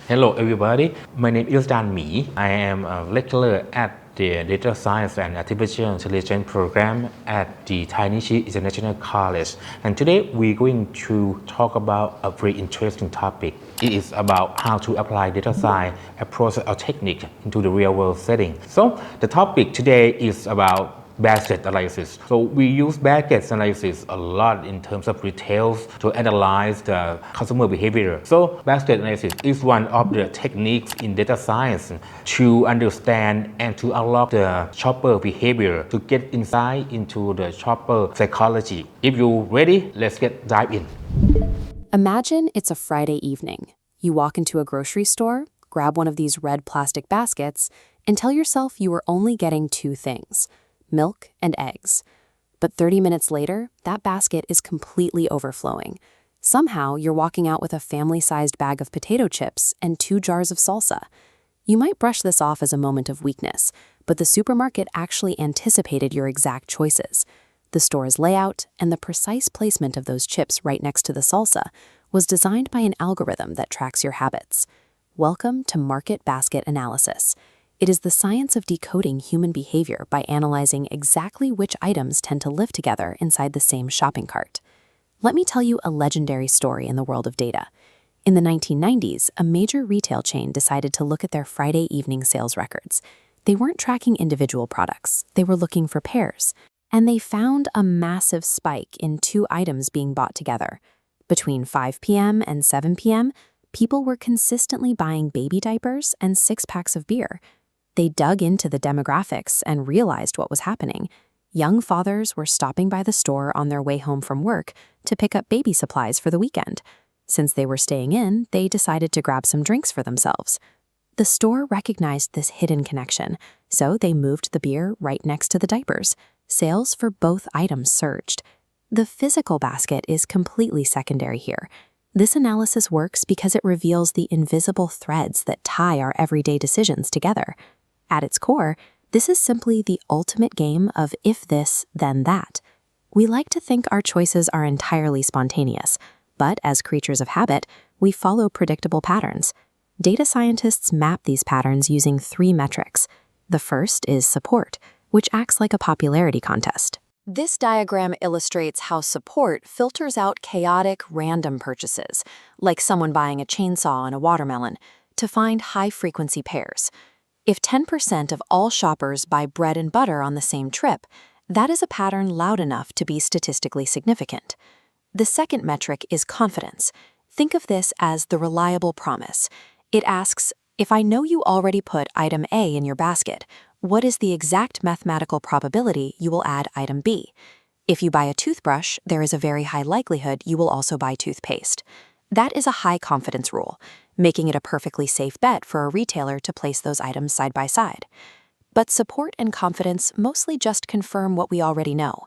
Hello everybody, my name is Dan Mi. I am a lecturer at the Data Science and Artificial Intelligence program at the THAI-NICHI International College. And today we're going to talk about a very interesting topic. It is about how to apply data science approach or technique into the real world setting. So the topic today is about basket analysis. So we use basket analysis a lot in terms of retail to analyze the consumer behavior. So basket analysis is one of the techniques in data science to understand and to unlock the shopper behavior to get insight into the shopper psychology. If you're ready, let's dive in. Imagine it's a Friday evening. You walk into a grocery store, grab one of these red plastic baskets, and tell yourself you are only getting two things: milk and eggs. But 30 minutes later, that basket is completely overflowing. Somehow, you're walking out with a family-sized bag of potato chips and 2 jars of salsa. You might brush this off as a moment of weakness, but the supermarket actually anticipated your exact choices. The store's layout and the precise placement of those chips right next to the salsa was designed by an algorithm that tracks your habits. Welcome to market basket analysis. It is the science of decoding human behavior by analyzing exactly which items tend to live together inside the same shopping cart. Let me tell you a legendary story in the world of data. In the 1990s, a major retail chain decided to look at their Friday evening sales records. They weren't tracking individual products, they were looking for pairs. And they found a massive spike in 2 items being bought together. Between 5 p.m. and 7 p.m., people were consistently buying baby diapers and 6-packs of beer. They dug into the demographics and realized what was happening. Young fathers were stopping by the store on their way home from work to pick up baby supplies for the weekend. Since they were staying in, they decided to grab some drinks for themselves. The store recognized this hidden connection, so they moved the beer right next to the diapers. Sales for both items surged. The physical basket is completely secondary here. This analysis works because it reveals the invisible threads that tie our everyday decisions together. At its core, this is simply the ultimate game of if this, then that. We like to think our choices are entirely spontaneous, but as creatures of habit, we follow predictable patterns. Data scientists map these patterns using 3 metrics. The first is support, which acts like a popularity contest. This diagram illustrates how support filters out chaotic, random purchases, like someone buying a chainsaw and a watermelon, to find high-frequency pairs. If 10% of all shoppers buy bread and butter on the same trip, that is a pattern loud enough to be statistically significant. The second metric is confidence. Think of this as the reliable promise. It asks, if I know you already put item A in your basket, what is the exact mathematical probability you will add item B? If you buy a toothbrush, there is a very high likelihood you will also buy toothpaste. That is a high confidence rule, making it a perfectly safe bet for a retailer to place those items side by side. But support and confidence mostly just confirm what we already know.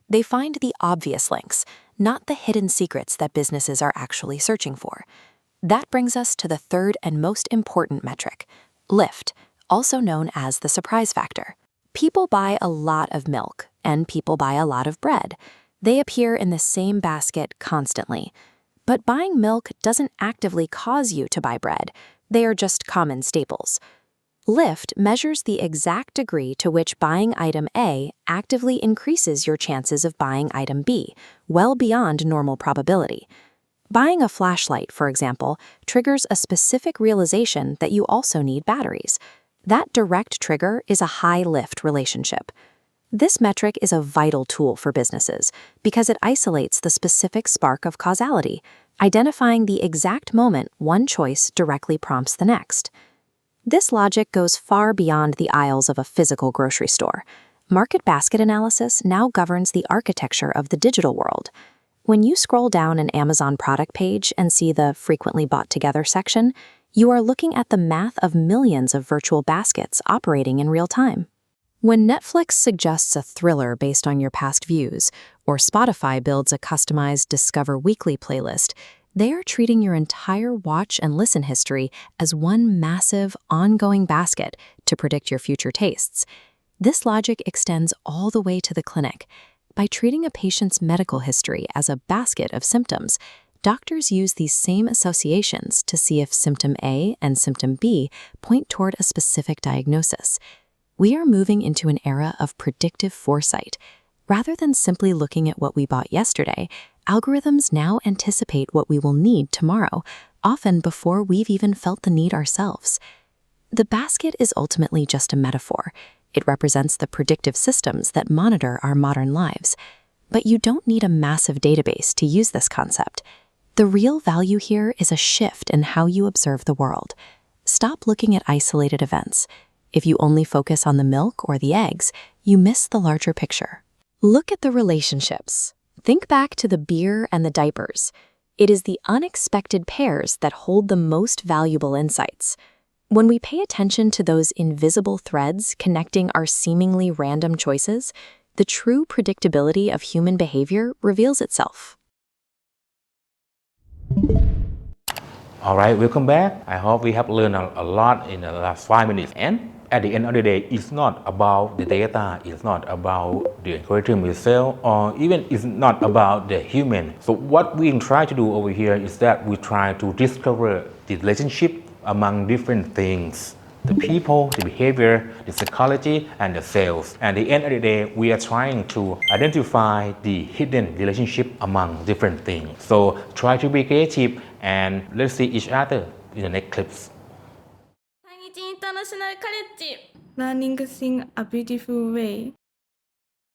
They find the obvious links, not the hidden secrets that businesses are actually searching for. That brings us to the third and most important metric, lift, also known as the surprise factor. People buy a lot of milk, and people buy a lot of bread. They appear in the same basket constantly. But buying milk doesn't actively cause you to buy bread. They are just common staples. Lift measures the exact degree to which buying item A actively increases your chances of buying item B, well beyond normal probability. Buying a flashlight, for example, triggers a specific realization that you also need batteries. That direct trigger is a high-lift relationship. This metric is a vital tool for businesses because it isolates the specific spark of causality, identifying the exact moment one choice directly prompts the next. This logic goes far beyond the aisles of a physical grocery store. Market basket analysis now governs the architecture of the digital world. When you scroll down an Amazon product page and see the frequently bought together section, you are looking at the math of millions of virtual baskets operating in real time. When Netflix suggests a thriller based on your past views, or Spotify builds a customized Discover Weekly playlist, they are treating your entire watch and listen history as one massive, ongoing basket to predict your future tastes. This logic extends all the way to the clinic. By treating a patient's medical history as a basket of symptoms, Doctors use these same associations to see if symptom A and symptom B point toward a specific diagnosis. We are moving into an era of predictive foresight. Rather than simply looking at what we bought yesterday, algorithms now anticipate what we will need tomorrow, often before we've even felt the need ourselves. The basket is ultimately just a metaphor. It represents the predictive systems that monitor our modern lives. But you don't need a massive database to use this concept. The real value here is a shift in how you observe the world. Stop looking at isolated events. If you only focus on the milk or the eggs, you miss the larger picture. Look at the relationships. Think back to the beer and the diapers. It is the unexpected pairs that hold the most valuable insights. When we pay attention to those invisible threads connecting our seemingly random choices, the true predictability of human behavior reveals itself. All right, welcome back. I hope we have learned a lot in the last 5 minutes. And at the end of the day, it's not about the data, it's not about the algorithm itself, or even it's not about the human. So what we try to do over here is that we try to discover the relationship among different things. The people, the behavior, the psychology, and the cells. At the end of the day, we are trying to identify the hidden relationship among different things. So try to be creative and let's see each other in the next clips. THAI-NICHI International College Learning in a Beautiful Way